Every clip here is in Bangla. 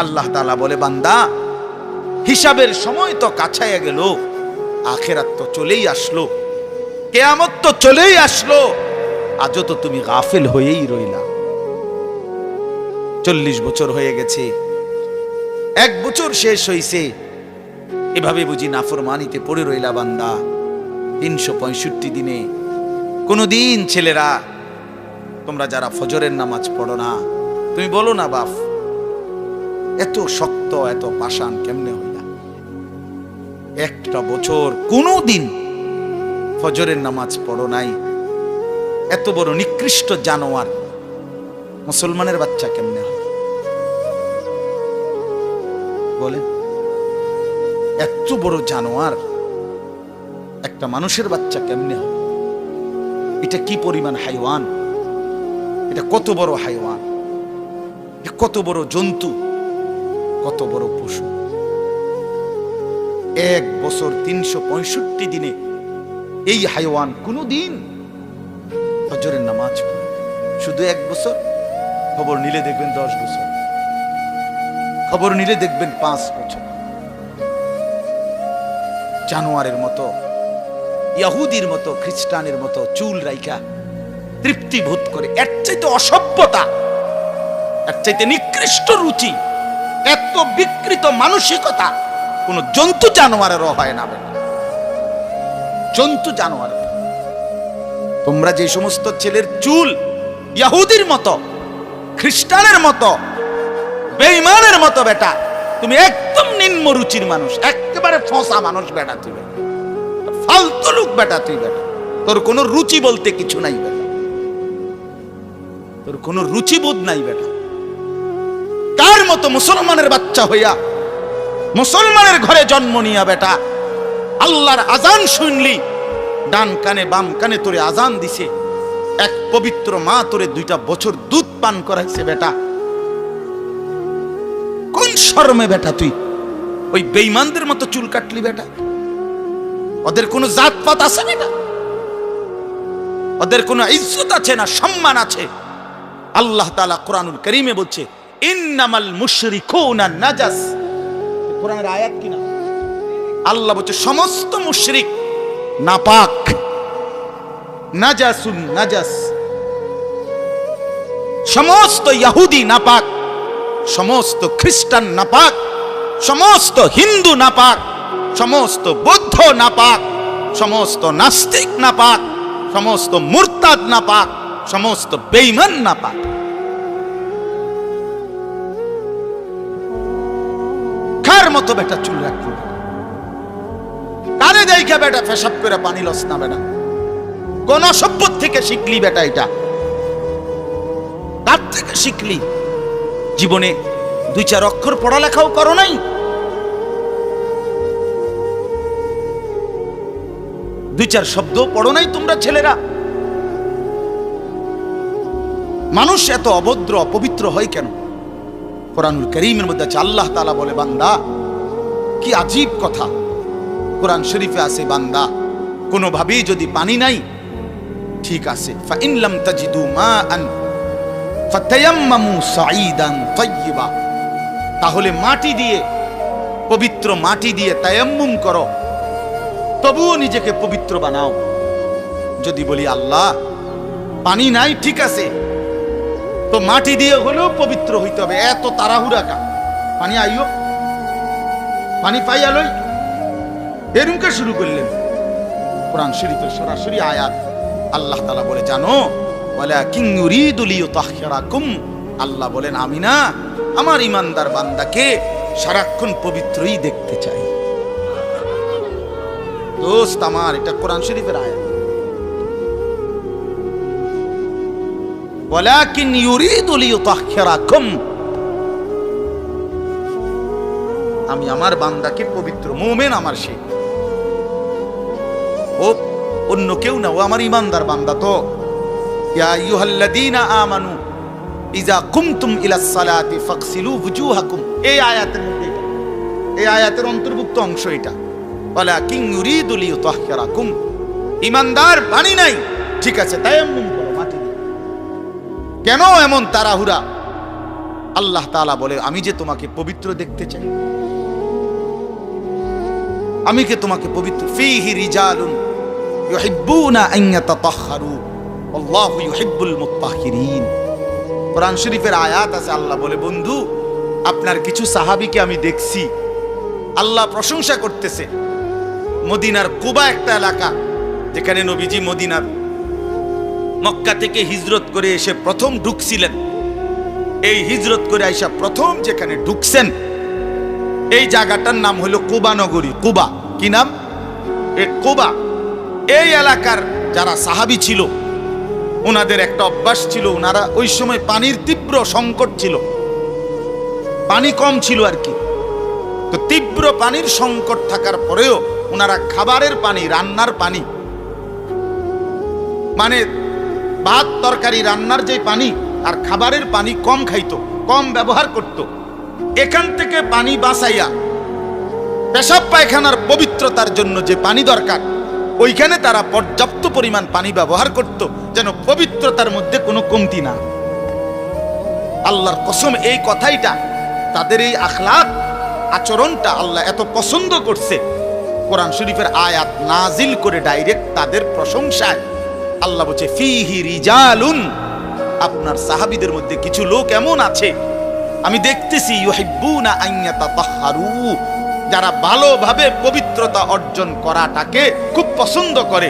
আল্লাহ তাআলা বলে, বান্দা হিসাবের সময় তো কাছাইয়া গেল, আখিরাত তো চলেই আসলো, কিয়ামত তো চলেই আসলো, আজও তো তুমি গাফিল হয়েই রইলা। 40 বছর হয়ে গেছে, 1 বছর শেষ হইছে, এভাবে বুঝি নাফরমানিতে পড়ে রইলা বান্দা। 365 দিনে কোনদিন ছেলেরা তোমরা যারা ফজরের নামাজ পড়ো না, তুমি বলো না বাপ এত শক্ত এত পাষাণ কেমনে হইলা? 1টা বছর কোনদিন ফজরের নামাজ পড়ো নাই, এত বড় নিকৃষ্ট জানোয়ার মুসলমানের বাচ্চা কেমনে হয় বলে? এত বড় জানোয়ার একটা মানুষের বাচ্চা কেমনে হয়? এটা কি পরিমাণ হাইওয়ান, এটা কত বড় হাইওয়ান, কত বড় জন্তু, কত বড় পশু। 1 বছর 365 দিনে এই হাইওয়ান কোনদিন ফজরের নামাজ পড়ে? শুধু 1 বছর, খবর নিলে দেখবেন 10 বছর, খবর নিলে দেখবেন 5 বছর। জানোয়ারের মতো, ইহুদির মতো, খ্রিস্টানের মতো চুল রাইখা তৃপ্তি বোধ করে। এর চাইতে অসভ্যতা, এর চাইতে নিকৃষ্ট রুচি, এত বিকৃত মানসিকতা কোন জন্তু জানোয়ারেরও হয় না। জন্তু জানোয়ার, তোমরা যে সমস্ত ছেলের চুল ইহুদির মতো, খ্রিস্টানের মতো, বেঈমানের মতো বেটা, তুমি একদম নিম্ন রুচির মানুষ, একেবারে ফসা মানুষ বেটা, তুই ফালতু লোক বেটা, তুই বেটা, তোর কোনো রুচি বলতে কিছু নাই বেটা, তোর কোনো রুচিবোধ নাই বেটা। কার মতো মুসলমানের বাচ্চা হইয়া মুসলমানের ঘরে জন্ম নিয়া বেটা, আল্লাহর আজান শুনলি, ডান কানে বাম কানে তোরে আজান দিছে, এক পবিত্র মা তোরে 2টা বছর দুধ পান করাইছে বেটা, কোন শরমে বেটা তুই ওই বেঈমানদের মতো চুল কাটলি বেটা? ওদের কোনো জাতপাত আছে বেটা? ওদের কোনো ইজ্জত আছে না, সম্মান আছে? আল্লাহ তাআলা কোরআনুল কারীমে বলছে, ইন্নামাল মুশরিকুনা নাজাস। কোরআনের আয়াত কিনা? আল্লাহ বলছে সমস্ত মুশরিক নাপাক, নাজাসুন নাজাস। সমস্ত ইহুদি নাপাক, সমস্ত খ্রিস্টান নাপাক, সমস্ত হিন্দু নাপাক, সমস্ত বৌদ্ধ নাপাক, সমস্ত নাস্তিক নাপাক, সমস্ত মুরতাদ নাপাক, সমস্ত বেঈমান নাপাক। কার মতো বেটা চুল রাখলি? কারে দেখে বেটা পেশাব করে পানি লস না বেটা? কোন সভ্য থেকে শিখলি বেটা? এটা কার থেকে শিখলি? জীবনে 2-4 অক্ষর পড়ালেখাও করো নাই? দুই চার শব্দ পড়ো নাই তোমরা ছেলেরা? মানুষ এত অভদ্র অপবিত্র হয় কেন? কোরআনুল কারীমের মধ্যে আছে, আল্লাহ তাআলা বলে, বান্দা কি আজীব কথা, কোরআন শরীফে আছে, বান্দা কোনোভাবেই যদি পানি নাই, ঠিক আছে, ফাইন লাম তাজিদু মাআন ফাতায়াম্মামু সাঈদান তাইয়্যিবা, তাহলে মাটি দিয়ে, পবিত্র মাটি দিয়ে তায়াম্মুম করো, তবুও নিজেকে পবিত্র বানাও। যদি বলি আল্লাহ পানি নাই, ঠিক আছে, তো মাটি দিয়ে হলেও পবিত্র হইতে হবে, এত তাড়াহুড়া কা? পানি আইও, পানি পাইয়া লই, এরকম শুরু করলেন? কোরআন শরীফের সরাসরি আয়াত, আল্লাহ তাআলা বলে, জানো ওয়ালাকিন ইউরিদু লিইউতাহহিরাকুম, আল্লাহ বলেন আমি না আমার ইমানদার বান্দাকে সারাক্ষণ পবিত্রই দেখতে চাই। দোস্ত আমার, এটা কোরআন শরীফের আয়াত। ওয়ালাকিন ইউরিদু লিইউতাহহিরাকুম, আমি আমার বান্দাকে পবিত্র, মুমিন আমার সে, ও অন্য কেউ না, ও আমার ইমানদার বান্দা। তো ইয়া আইয়ুহাল্লাযীনা আমানু ইযা কুমতুম ইলাস সালাতি ফাগসিলু ওয়ুজুহাকুম, এই আয়াতের মধ্যে, এই আয়াতের অন্তর্ভুক্ত অংশ এটা। ওয়ালাকিন ইউরিদু লিইউতাহহিরাকুম, ইমানদার পানি নাই, ঠিক আছে, তায়াম্মুম করো মাটি দিয়ে। কেন এমন তাড়াহুড়া? আল্লাহ তাআলা বলে, আমি যে তোমাকে পবিত্র দেখতে চাই, আমি কে তোমাকে পবিত্র। ফীহি রিজালুন ইউহিব্বুনা আন ইয়াতাতাহহারু আল্লাহু ইউহিব্বুল মুত্তাহহিরিন। কোরআন শরীফের আয়াত আছে, আল্লাহ বলে, বন্ধু আপনার কিছু সাহাবীকে আমি দেখছি, আল্লাহ প্রশংসা করতেছে। মদিনার কুবা একটা এলাকা, যেখানে নবীজি মদিনার মক্কা থেকে হিজরত করে এসে প্রথম ঢুকছিলেন। এই হিজরত করে আইসা প্রথম যেখানে ঢুকছেন, এই জায়গাটার নাম হলো কুবা নগরী। কুবা কি নাম? এই কুবা। এই এলাকার যারা সাহাবী ছিল, ওনাদের একটা অভ্যাস ছিল, ওনারা ওই সময় পানির তীব্র সংকট ছিল, পানি কম ছিল আর কি। তো তীব্র পানির সংকট থাকার পরেও ওনারা খাবারের পানি, রান্নার পানি, মানে ভাত তরকারি রান্নার যে পানি আর খাবারের পানি কম খাইতো, কম ব্যবহার করত। এখান থেকে পানি বাঁচাইয়া পেশাব পায়খানার পবিত্রতার জন্য যে পানি দরকার, ওইখানে তারা পর্যাপ্ত পরিমাণ পানি ব্যবহার করত, যেন পবিত্রতার মধ্যে কোনো কমতি না। আল্লাহর কসম, এই কথাইটা, তাদের এই আখলাক আচরণটা আল্লাহ এত পছন্দ করছে, কোরআন শরীফের আয়াত নাজিল করে ডাইরেক্ট তাদের প্রশংসায়। আল্লাহ বলছে, ফীহি রিজালুন, আপনার সাহাবীদের মধ্যে কিছু লোক এমন আছে আমি দেখতেছি, ইউহিব্বুনা আন ইয়াতাতাহহারু, যারা ভালোভাবে পবিত্রতা অর্জন করাটাকে খুব পছন্দ করে।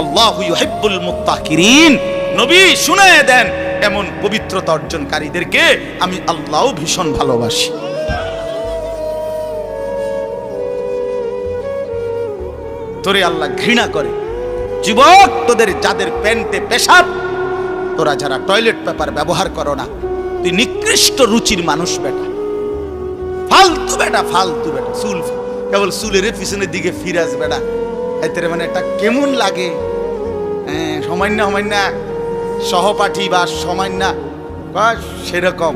আল্লাহু ইউহিব্বুল মুত্তাহহিরিন, নবী শুনায়ে দেন, এমন পবিত্রতা অর্জনকারীদেরকে আমি আল্লাহও ভীষণ ভালোবাসি। তোরে আল্লাহ ঘৃণা করে। যুবক, তোদের যাদের প্যান্টে পেশাব, তোরা যারা টয়লেট পেপার ব্যবহার করো না, তুই নিকৃষ্ট রুচির মানুষ বেটা, ফালতু বেটা, ফালতু বেটা। চুল কেবল চুলের পিছনের দিকে ফিরাস বেটা, এতে মানে একটা কেমন লাগে। সামান্য সামান্য সহপাঠী বা সামান্য সেরকম,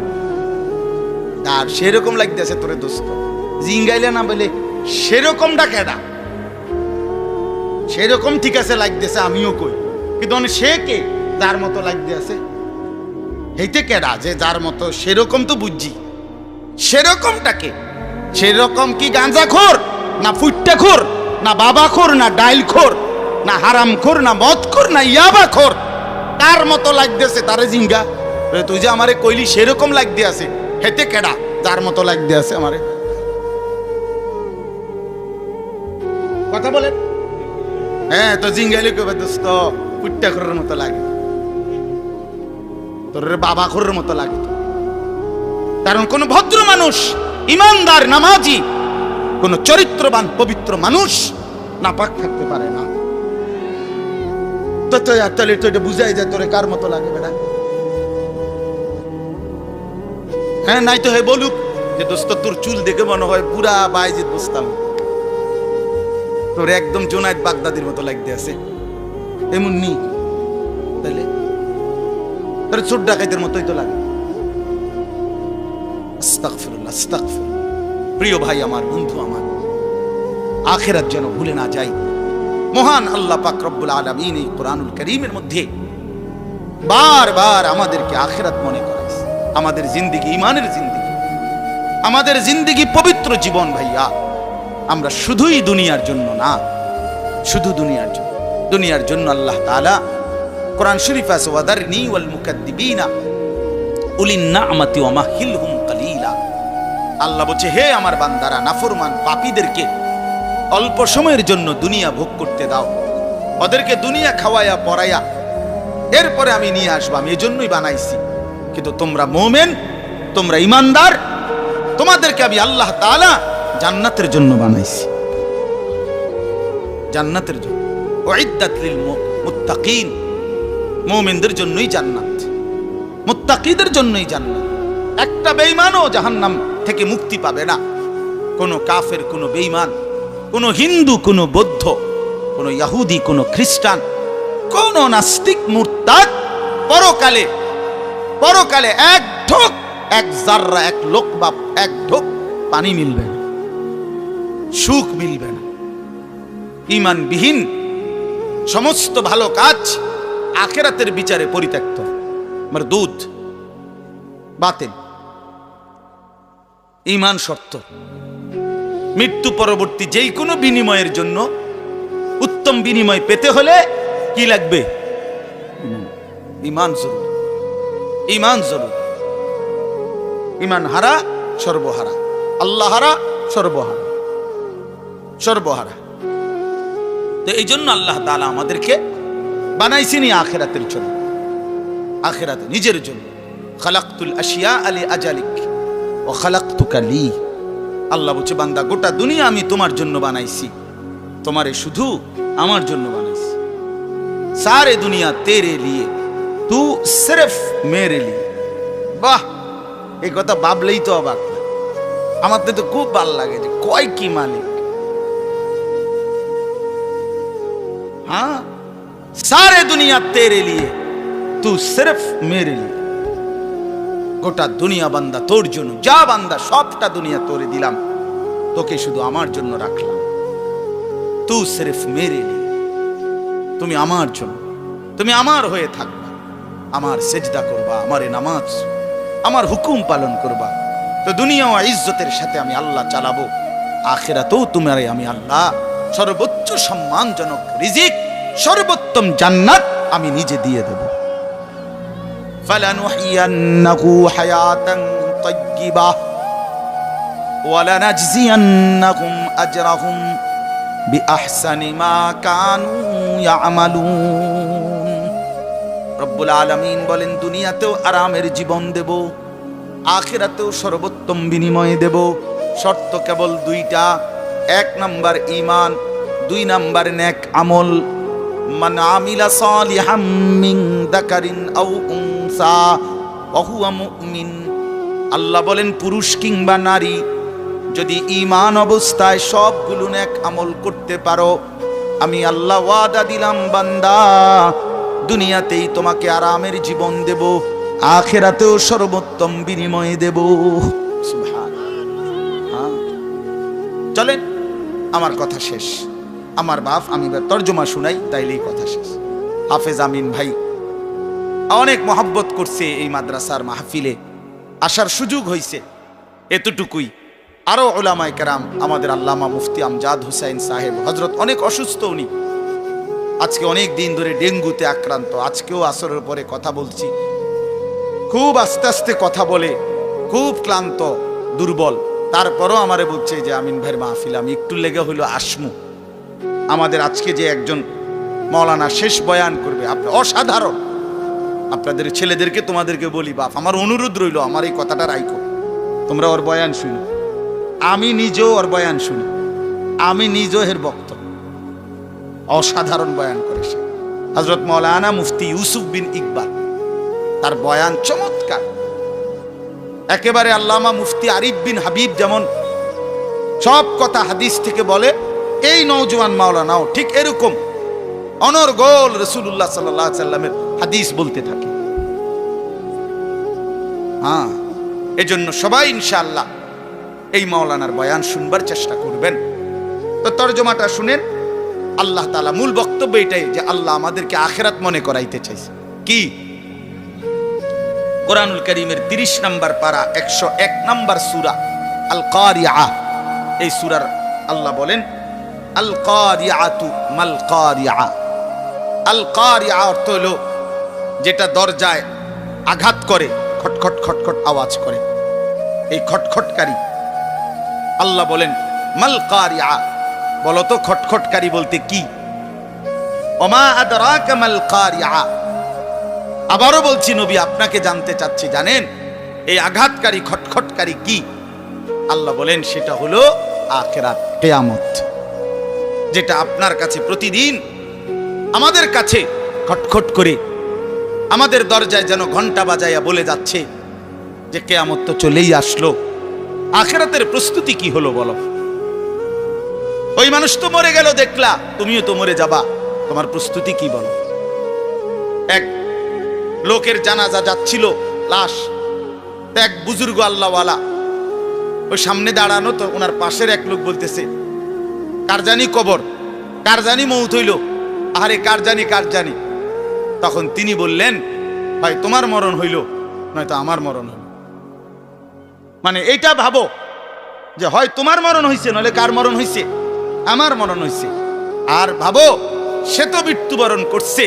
আর সেরকম লাগতেছে তোরে দোস্ত, জিঙ্গাইলে না বলে সেরকমটা কেডা? সেরকম ঠিক আছে লাগতেছে, আমিও কই, কিন্তু সে কে যার মতো লাগতে আছে? হেইতে কেডা যে যার মতো? সেরকম তো বুঝছি, সেরকমটাকে। সেরকম কি গাঁজাখোর, না ফুট্টাখোর, না বাবাখোর, না ডাইলখোর, না হারামখোর, না মদখোর, না ইয়াবাখোর? তার মতো লাগতেছে তারে জিঙ্গা। তুই যে আমারে কইলি সেরকম লাগতে আছে, হেতে কেডা যার মতো লাগতে আছে আমারে? কথা বলেন। হ্যাঁ, তো জিঙ্গাইলে কবে দোস্ত ফুট্টাখোরের মতো লাগে, তোর বাবাখোরের মতো লাগে। কারণ কোন ভদ্র মানুষ, ইমানদার, নামাজি, কোন চরিত্রবান পবিত্র মানুষ নাপাক থাকতে পারে না। তো তাহলে তো এটা বুঝাই যায় তোরে কার মতো লাগে বেটা। হ্যাঁ, নাই তো হে বলুক যে দোস্ত তোর চুল দেখে মনে হয় পুরা বাইজিদ বুঝতাম, তোর একদম জোনায়েদ বাগদাদির মতো লাগতে আছে, এমন নি? তাহলে তোর চোর ডাকাইতের মতোই তো লাগে। আস্তাগফিরুল্লাহ, আস্তাগফিরুল্লাহ। প্রিয় ভাই আমার, বন্ধু আমার, আখিরাত যেন ভুলে না যাই। মহান আল্লাহ পাক রব্বুল আলামিন এই কোরআনুল কারীমের মধ্যে বারবার আমাদেরকে আখিরাত মনে করাইছে। আমাদের জিন্দেগি ঈমানের জিন্দেগি, আমাদের জিন্দেগি পবিত্র জীবন ভাইয়া। আমরা শুধুই দুনিয়ার জন্য না, শুধু দুনিয়ার জন্য, দুনিয়ার জন্য আল্লাহ তাআলা কোরআন শরীফে আছে, ওয়াদারনি ওয়াল মুকাদ্দিবিনা উলিন নি'মাতি ওয়া মাহিলহুম কালিলা। আল্লাহ বলছে, হে আমার বান্দারা, নাফরমান পাপীদেরকে অল্প সময়ের জন্য দুনিয়া ভোগ করতে দাও, ওদেরকে দুনিয়া খাওয়ায়া পরায়া এরপরে আমি নিয়ে আসবো, আমি এজন্যই বানাইছি। কিন্তু তোমরা মুমিন, তোমরা ঈমানদার, তোমাদেরকে আমি আল্লাহ তাআলা জান্নাতের জন্য বানাইছি, জান্নাতের জন্য। উইদ্দাত লিল মুত্তাকিন, মুমিনদের জন্যই জান্নাত, মুত্তাকিদের জন্যই জান্নাত। একটা বেঈমানও জাহান্নাম থেকে মুক্তি পাবে না। কোনো কাফের, কোনো বেঈমান, কোনো হিন্দু, কোনো বৌদ্ধ, কোনো ইহুদি, কোনো খ্রিস্টান, কোনো নাস্তিক, মুরতাদ পরকালে, পরকালে এক ঢোক, এক জাররা, এক লোকমা, এক ঢোক পানি মিলবে না, সুখ মিলবে না। ঈমানবিহীন সমস্ত ভালো কাজ আখিরাতের বিচারে পরিত্যক্ত, মারদুদ, বাতিল। ঈমান শর্ত। মৃত্যু পরবর্তী যেই কোনো বিনিময়ের জন্য উত্তম বিনিময় পেতে হলে কি লাগবে? ঈমান জরুরি। ঈমান জরুরি। ঈমান হারা সর্বহারা, আল্লাহ হারা সর্বহারা, সর্বহারা। তো এই জন্য আল্লাহ তাআলা আমাদেরকে বানাইছেনই আখিরাতের জন্য, আখিরাতে নিজের জন্য। খালাকতুল আশিয়া আলি আজালিক ও খালাকতুকা লি। আল্লাহ বলছে, বান্দা গোটা দুনিয়া আমি তোমার জন্য বানাইছি, তোমারে শুধু আমার জন্য বানাইছি। সারে দুনিয়া তেরে লিয়ে, তু সিরফ মেরে লিয়ে। বাহ, এই কথা ভাবলেই তো অবাক। আমার তো খুব ভালো লাগে যে কয় কি মালিক। हाँ, सारे दुनिया तेरे लिए, तू सिर्फ मेरे लिए। গোটা দুনিয়া বান্দা তোর জন্য, যা বান্দা সবটা দুনিয়া তোরে দিলাম, তোকে শুধু আমার জন্য রাখলাম। তু সিরফ মেরে লিয়ে, তুমি আমার জন্য, তুমি আমার হয়ে থাকবা, আমার সেজদা করবা, আমার নামাজ, আমার হুকুম পালন করবা। তো দুনিয়া ও ইজ্জতের সাথে আমি আল্লাহ চালাবো, আখিরাতেও তোমারে আমি আল্লাহ সর্বোচ্চ সম্মানজনক রিজিক, সর্বোত্তম জান্নাত আমি নিজে দিয়ে দেব। ফালানুহিয়ান্নাহু হায়াতান তাইয়্যিবাহ ওয়া লানাজজিয়ান্নাহুম আজরাহুম বিআহসানি মা কানু ইয়ামালুন। রব্বুল আলামিন বলেন, দুনিয়াতেও আরামের জীবন দেব, আখিরাতেও সর্বোত্তম বিনিময় দেব। শর্ত কেবল দুইটা, এক নাম্বার ঈমান, দুই নাম্বার নেক আমল। মান আমিলা সালিহাম মিন যাকারিন আও উনসা ওয়া হুয়া মুমিন। আল্লাহ বলেন, পুরুষ কিংবা নারী যদি ঈমান অবস্থায় সবগুলো নেক আমল করতে পারো, আমি আল্লাহ ওয়াদা দিলাম বান্দা, দুনিয়াতেই তোমাকে আরামের জীবন দেব, আখিরাতেও সর্বোত্তম বিনিময় দেব। সুবহানাল্লাহ। চলেন, আমার কথা শেষ। আমার বাপ, আমি তর্জমা শুনাই, তাইলেই কথা শেষ। হাফেজ আমিন ভাই অনেক মহব্বত করছে, এই মাদ্রাসার মাহফিলে আসার সুযোগ হয়েছে, এতটুকুই। আরো উলামায়ে কেরাম, আমাদের আল্লামা মুফতি আমজাদ হুসাইন সাহেব হযরত অনেক অসুস্থ, উনি আজকে অনেক দিন ধরে ডেঙ্গুতে আক্রান্ত। আজকেও আসরের পরে কথা বলছি, খুব আস্তে আস্তে কথা বলে, খুব ক্লান্ত, দুর্বল। তারপরও আমারে বলছে যে আমিন ভাইয়ের মাহফিল আমি একটু লেগে হইলো আসমু। আমাদের আজকে যে একজন মাওলানা শেষ বয়ান করবে, আপনি অসাধারণ। আপনাদের ছেলেদেরকে তোমাদেরকে বলি, বাপ আমার অনুরোধ রইল, আমার এই কথাটা রাইখো, তোমরা ওর বয়ান শুনো। আমি নিজেও ওর বয়ান শুনি, আমি নিজেও এর বক্ত। অসাধারণ বয়ান করে সে, হযরত মাওলানা মুফতি ইউসুফ বিন ইকবাল, তার বয়ান চমৎকার। একেবারে আল্লামা মুফতি আরিফ বিন হাবিব যেমন সব কথা হাদিস থেকে বলে, এই নওজোয়ান মাওলানাও ঠিক এরকম অনর্গল রাসূলুল্লাহ সাল্লাল্লাহু আলাইহি সাল্লামের হাদিস বলতে থাকে। হ্যাঁ, এজন্য সবাই ইনশাআল্লাহ এই মাওলানার বয়ান শুনবার চেষ্টা করবেন। তো তরজমাটা শুনেন। আল্লাহ তাআলা মূল বক্তব্য এটাই যে আল্লাহ আমাদেরকে আখিরাত মনে করাইতে চাইছে। কি? কোরআনুল কারীমের 30 নম্বর পারা 101 নম্বর সূরা আল কারিআ, এই সূরার আল্লাহ বলেন, আল কারিআতু মাল কারিআ। আল কারিআ অর্থ হলো যেটা দরজায় আঘাত করে, খটখট খটখট আওয়াজ করে, এই খটখটকারী। আল্লাহ বলেন মাল কারিআ, বলো তো খটখটকারী বলতে কি? ওমা আদরাকা মাল কারিআ। আবারও বলছি, নবী আপনাকে জানতে চাচ্ছি, জানেন এই আঘাতকারী খটখটকারী কি? আল্লাহ বলেন সেটা হলো আখিরাত, কিয়ামত, যেটা আপনার কাছে প্রতিদিন আমাদের কাছে খটখট করে আমাদের দরজায় যেন ঘন্টা বাজাইয়া বলে যাচ্ছে যে কিয়ামত তো চলেই আসলো। আখিরাতের প্রস্তুতি কি হলো বলো? ওই মানুষ তো মরে গেল দেখলা, তুমিও তো মরে যাবা, তোমার প্রস্তুতি কি বলো? এক লোকের জানাজা যাচ্ছিল, লাশ, এক বুজুর্গ আল্লাহওয়ালা ওই সামনে দাঁড়ানো, তো ওনার পাশের এক লোক বলতেছে, কার জানি কবর, কার জানি মৌত হইল, আরে কার জানি কার জানি। তখন তিনি বললেন, ভাই তোমার মরণ হইল নয়তো আমার মরণ হইল। মানে এইটা ভাবো যে হয় তোমার মরণ হয়েছে, নইলে কার মরণ হয়েছে? আমার মরণ হয়েছে। আর ভাবো, সে তো মৃত্যুবরণ করছে,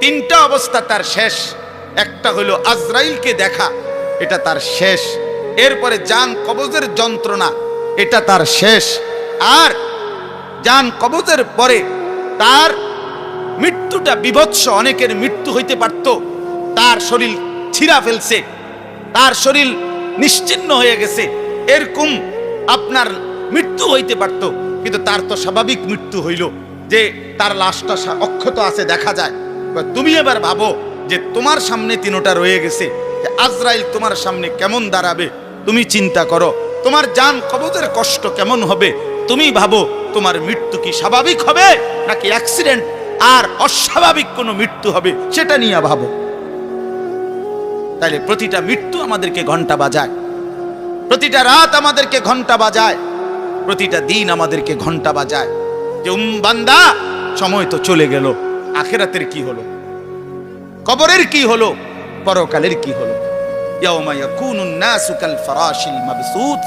তিনটা অবস্থা তার শেষ। একটা হলো আজরাইলকে দেখা, এটা তার শেষ। এরপরে জান কবজের যন্ত্রণা, এটা তার শেষ। আর জান কবজের পরে তার মৃত্যুটা বিভৎস। অনেকের মৃত্যু হইতে পারত, তার শরীর ছিঁড়া ফেলছে, তার শরীর নিশ্চিহ্ন হয়ে গেছে, এরকম আপনার মৃত্যু হইতে পারত। কিন্তু তার তো স্বাভাবিক মৃত্যু হইল যে তার লাশটা অক্ষত আছে, দেখা যায়। তুমি এবার ভাবো যে তোমার সামনে তিনটা রয়ে গেছে, যে আজরাইল তোমার সামনে কেমন দাঁড়াবে, তুমি চিন্তা করো। তোমার জান কবজের কষ্ট কেমন হবে, তুমি ভাবো। তোমার মৃত্যু কি স্বাভাবিক হবে নাকি অ্যাক্সিডেন্ট আর অস্বাভাবিক কোনো মৃত্যু হবে, সেটা নিয়ে ভাবো। তাইলে প্রতিটা মৃত্যু আমাদেরকে ঘন্টা বাজায়, প্রতিটা রাত আমাদেরকে ঘন্টা বাজায়, প্রতিটা দিন আমাদেরকে ঘন্টা বাজায় যে বান্দা, সময় তো চলে গেল। আখিরাতের কি হলো, কবরের কি হলো, পরকালের কি হলো? ইয়াউমা ইয়াকুনুন নাসু কাল ফারাশিল মাবসুত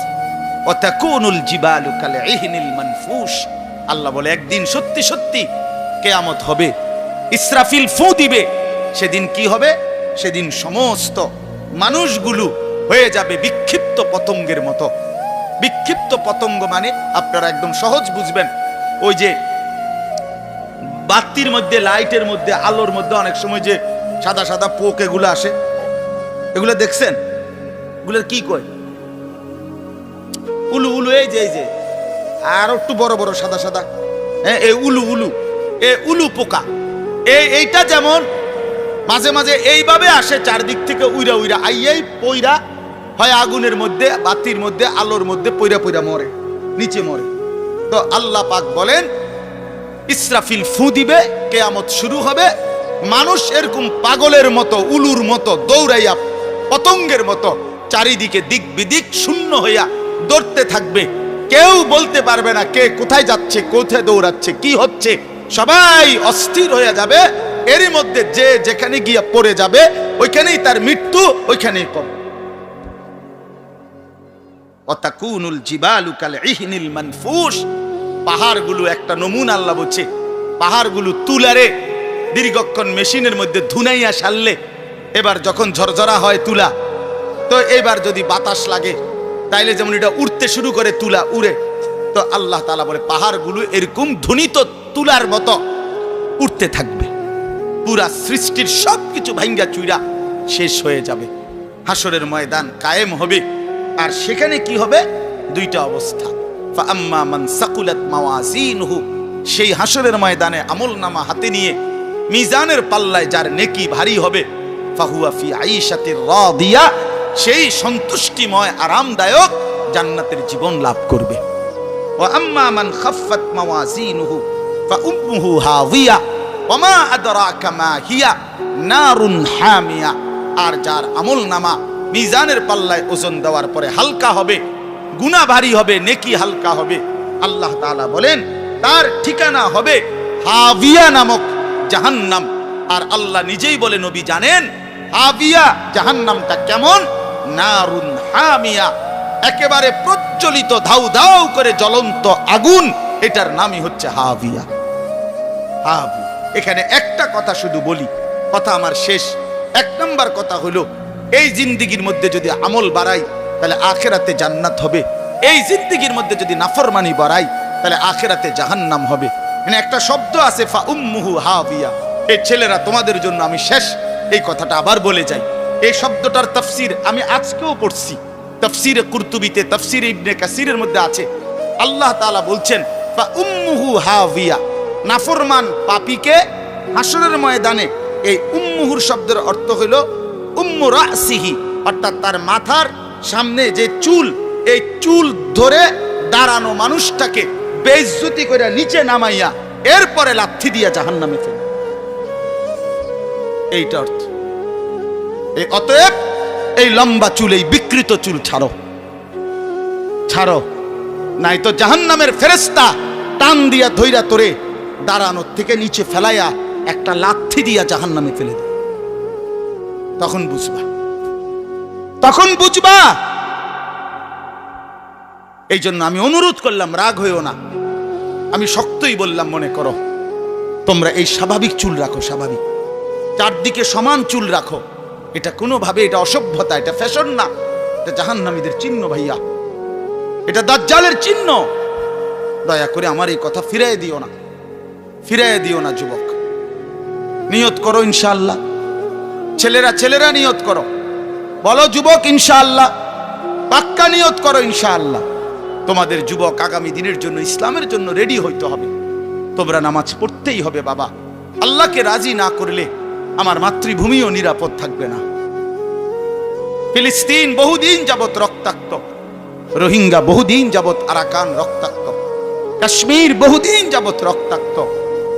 ওয়া তাকুনুল জিবালু কাল ইহনিল মানফুশ। আল্লাহ বলে, একদিন সত্যি সত্যি কিয়ামত হবে, ইসরাফিল ফু দিবে। সেদিন কি হবে? সেদিন সমস্ত মানুষগুলো হয়ে যাবে বিক্ষিপ্ত পতঙ্গের মতো। বিক্ষিপ্ত পতঙ্গ মানে আপনারা একদম সহজ বুঝবেন, ওই যে বাতির মধ্যে, লাইটের মধ্যে, আলোর মধ্যে অনেক সময় যে সাদা সাদা পোক এগুলো আসে, এগুলো দেখছেন? এগুলোর কি কয়? উলু উলু। এই যে আর একটু বড় বড় সাদা সাদা, হ্যাঁ, এই উলু উলু, এই উলু পোকা। এইটা যেমন মাঝে মাঝে এইভাবে আসে চারদিক থেকে উইরা উইরা আইয়াই পইরা হয় আগুনের মধ্যে, বাতির মধ্যে, আলোর মধ্যে পইরা পইরা মরে, নিচে মরে। তো আল্লাহ পাক বলেন, ইসরাফিল ফু দিবে, কিয়ামত শুরু হবে। মানুষ এরকম পাগলের মতো, উলুর মতো দৌড়াইয়া, পতঙ্গের মতো চারিদিকে দিক বিদিক শূন্য হইয়া দৌড়তে থাকবে। কেউ বলতে পারবে না কে কোথায় যাচ্ছে, কোথায় দৌড়াচ্ছে, কি হচ্ছে। সবাই অস্থির হয়ে যাবে। এরই মধ্যে যে যেখানে গিয়া পড়ে যাবে, ওইখানেই তার মৃত্যু, ওইখানেই কবর। ওয়াতাকুনুল জিবালু কাল ইহনিল মানফুশ। পাহাড়গুলো একটা নমুনা আল্লাহ বলছে, পাহাড়গুলো তুলারে দীর্ঘক্ষণ মেশিনের মধ্যে ধুনাইয়া সারলে, এবার যখন ঝরঝরা হয় তুলা, তো এবার যদি বাতাস লাগে তাইলে যেমন এটা উড়তে শুরু করে, তুলা উড়ে। তো আল্লাহ তাআলা বলে, পাহাড়গুলো এরকম ধ্বনিত তুলার মতো উঠতে থাকবে। পুরা সৃষ্টির সবকিছু ভাঙ্গা চুইরা শেষ হয়ে যাবে। হাসরের ময়দান কায়েম হবে। আর সেখানে কি হবে? দুইটা অবস্থা। ফাআম্মা মান সাকুলাত মাওয়াজিনুহু, সেই হাসরের ময়দানে আমলনামা হাতে নিয়ে মিজানের পাল্লায় যার নেকি ভারী হবে, ফাহুয়া ফি আইশাতির রাদিয়া, সেই সন্তুষ্টিময় আরামদায়ক জান্নাতের জীবন লাভ করবে। ওয়া আম্মা মান খাফফাত মাওয়াজিনুহু ফাউম্মুহু হাওিয়া ওয়া মা আদরাকা মা হিয়া নারুন হামিয়া। আর যার আমলনামা মিজানের পাল্লায় ওজন দেওয়ার পরে হালকা হবে, গুনাহ ভারী হবে, নেকি হালকা হবে, আল্লাহ তাআলা বলেন তার ঠিকানা হবে হাবিয়া নামক জাহান্নাম। আর আল্লাহ নিজেই বলে, নবী জানেন হাবিয়া জাহান্নামটা কেমন? নারুন হামিয়া, একেবারে প্রজ্বলিত ধাউ ধাউ করে জ্বলন্ত আগুন, এটার নামই হচ্ছে হাবিয়া। হাবিয়া। এখানে একটা কথা শুধু বলি, কথা আমার শেষ। এক নম্বর কথা হলো, এই জিন্দিগির মধ্যে যদি আমল বাড়াই তাহলে আখেরাতে জান্নাত হবে। এই জিন্দিগির মধ্যে যদি নাফরমানি বাড়াই তাহলে আখেরাতে জাহান্নাম হবে। মানে একটা শব্দ আছে, ফাউম্মুহু হাবিয়া। এই ছেলেরা, তোমাদের জন্য আমি শেষ এই কথাটা আবার বলে যাই। এই শব্দটার তাফসীর আমি আজকেও পড়ছি, তাফসীরে কুরতুবিতে, তাফসীরে ইবনে কাসিরের মধ্যে আছে। আল্লাহ তাআলা বলছেন, ফাউম্মুহু হাবিয়া, নাফরমান পাপীকে হাসরের ময়দানে, এই উম্মুহুর শব্দের অর্থ হলো উম্মু রাসিহি, অর্থাৎ তার মাথার সামনে যে চুল, এই চুল ধরে দাঁড়ানো মানুষটাকে বেইজ্জতি করে নিচে নামাইয়া এরপরে লাথি দিয়া জাহান্নামে ফেলে। এইটা অর্থ। এই অতএব এই লম্বা চুল, এই বিকৃত চুল ছাড়ো, ছাড়ো, নাই তো জাহান্নামের ফেরেশতা টান দিয়া ধইরা তোরে দাঁড়ানোর থেকে নিচে ফেলাইয়া একটা লাথি দিয়া জাহান্নামে ফেলে দে। তখন বুঝবা, তখন বুঝবা এই জন্য আমি অনুরোধ করলাম, রাগ হইও না, আমি শক্তই বললাম, মনে করো তোমরা এই স্বাভাবিক চুল রাখো, স্বাভাবিক চারদিকে সমান চুল রাখো। এটা কোনোভাবে এটা অসভ্যতা, এটা ফ্যাশন না, এটা জাহান্নামীদের চিহ্ন ভাইয়া, এটা দাজ্জালের চিহ্ন। দয়া করে আমার এই কথা ফিরাই দিও না, ফিরাই দিও না যুবক। নিয়ত করো ইনশাআল্লাহ, ছেলেরা নিয়ত করো, বলো যুবক ইনশাআল্লাহ, পাক্কা নিয়ত করো ইনশাআল্লাহ। তোমাদের যুবক আগামী দিনের জন্য, ইসলামের জন্য রেডি হইতে হবে। তোমরা নামাজ পড়তেই হবে বাবা। আল্লাহকে রাজি না করলে আমার মাতৃভূমিও নিরাপদ থাকবে না। ফিলিস্তিন বহুদিন যাবত রক্তাক্ত, রোহিঙ্গা বহুদিন যাবত আরাকান রক্তাক্ত, কাশ্মীর বহুদিন যাবত রক্তাক্ত।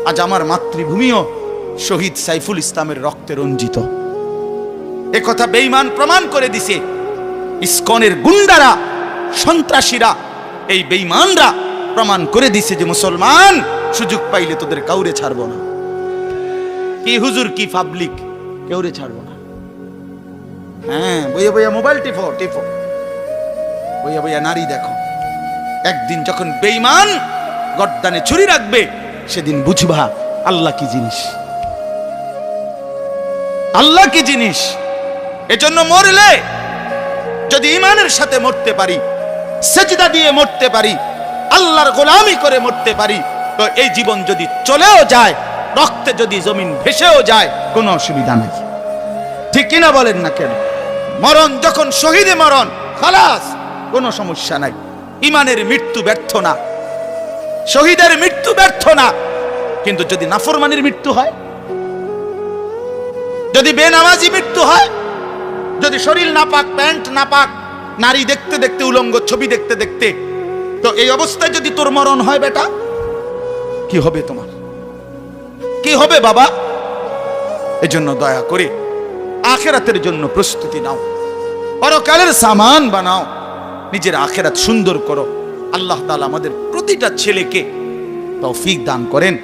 আজ আমার মাতৃভূমিও শহীদ সাইফুল ইসলামের রক্তে রঞ্জিত। একথা বেঈমান প্রমাণ করে দিছে। ইসকনের গুন্ডারা, সন্ত্রাসীরা, এই বেঈমানরা প্রমাণ করে দিছে যে মুসলমান সুযোগ পাইলে তোদের কাউরে ছাড়বো না। কি হুজুর, কি পাবলিক, কাউরে ছাড়বো না। হ্যাঁ, বইয়া বইয়া মোবাইল টিপো, বইয়া বইয়া নারী দেখো। একদিন যখন বেঈমান গর্দানে ছুরি রাখবে, সেদিন বুঝবা আল্লাহ কি জিনিস, আল্লাহ কি জিনিস। এজন্য মরলে যদি ঈমানের সাথে মরতে পারি, সেজদা দিয়ে মরতে পারি, আল্লাহর গোলামি করে মরতে পারি, তো এই জীবন যদি চলেও যায়, রক্তে যদি জমিন ভেসেও যায়, কোনো অসুবিধা নাই। ঠিক কিনা বলেন না কেন? মরণ যখন শহীদে মরণ, খালাস, কোনো সমস্যা নাই। ঈমানের মৃত্যু ব্যর্থ না, শহীদের মৃত্যু ব্যর্থ না। কিন্তু যদি নাফরমানির মৃত্যু হয়, যদি বেনামাজি মৃত্যু হয়, যদি শরীর নাপাক, প্যান্ট নাপাক, নারী দেখতে দেখতে, উলঙ্গ ছবি দেখতে দেখতে, তো এই অবস্থায় যদি তোর মরণ হয় বেটা, কি হবে তোমার? কি হবে বাবা? এজন্য দয়া করে আখিরাতের জন্য প্রস্তুতি নাও, পরকালের সামান বানাও, নিজের আখিরাত সুন্দর করো। আল্লাহ তাআলা আমাদের প্রতিটা ছেলেকে তৌফিক দান করেন।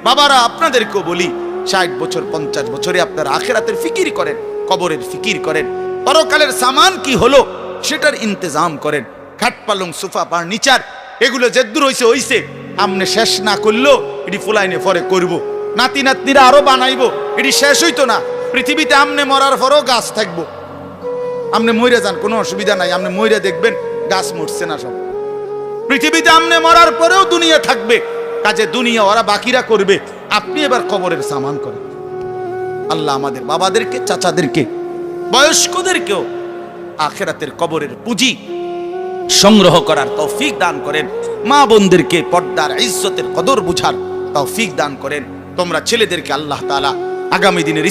বাবারা, আপনাদেরকেও বলি, 60 বছর 50 বছরে আপনারা আখিরাতের ফিকির করেন, কবরের ফিকির করেন, পরকালের সামান কি হলো সেটার ইন্তজাম করেন। খাট পালং, সোফা, ফার্নিচার, এগুলো যেদূর হইছে, আমনে শেষ না করলো এটি ফুলাইনে পরে করব, নাতি নাতনিরা আরো বানাইবো, এটি শেষ হইতো না। পৃথিবীতে আমনে মরার পরও গাছ থাকবো। আমনে মইরা যান, কোনো অসুবিধা নাই, আমনে মইরা দেখবেন গাছ মরছে না সব। পৃথিবীতে আমনে মরার পরেও দুনিয়া থাকবে, কাজে দুনিয়া ওরা বাকিরা করবে, আপনি এবার কবরের সামান করেন। আল্লাহ আমাদের বাবাদেরকে, চাচাদেরকে, বয়স্কদেরকেও আখিরাতের কবরের পুঁজি সংগ্রহ করার তৌফিক দান করেন। মা বোনদেরকে পর্দার ইজ্জতের কদর বুঝার তৌফিক দান করেন। তোমরা ছেলেদেরকে আল্লাহ তাআলা আগামী দিনের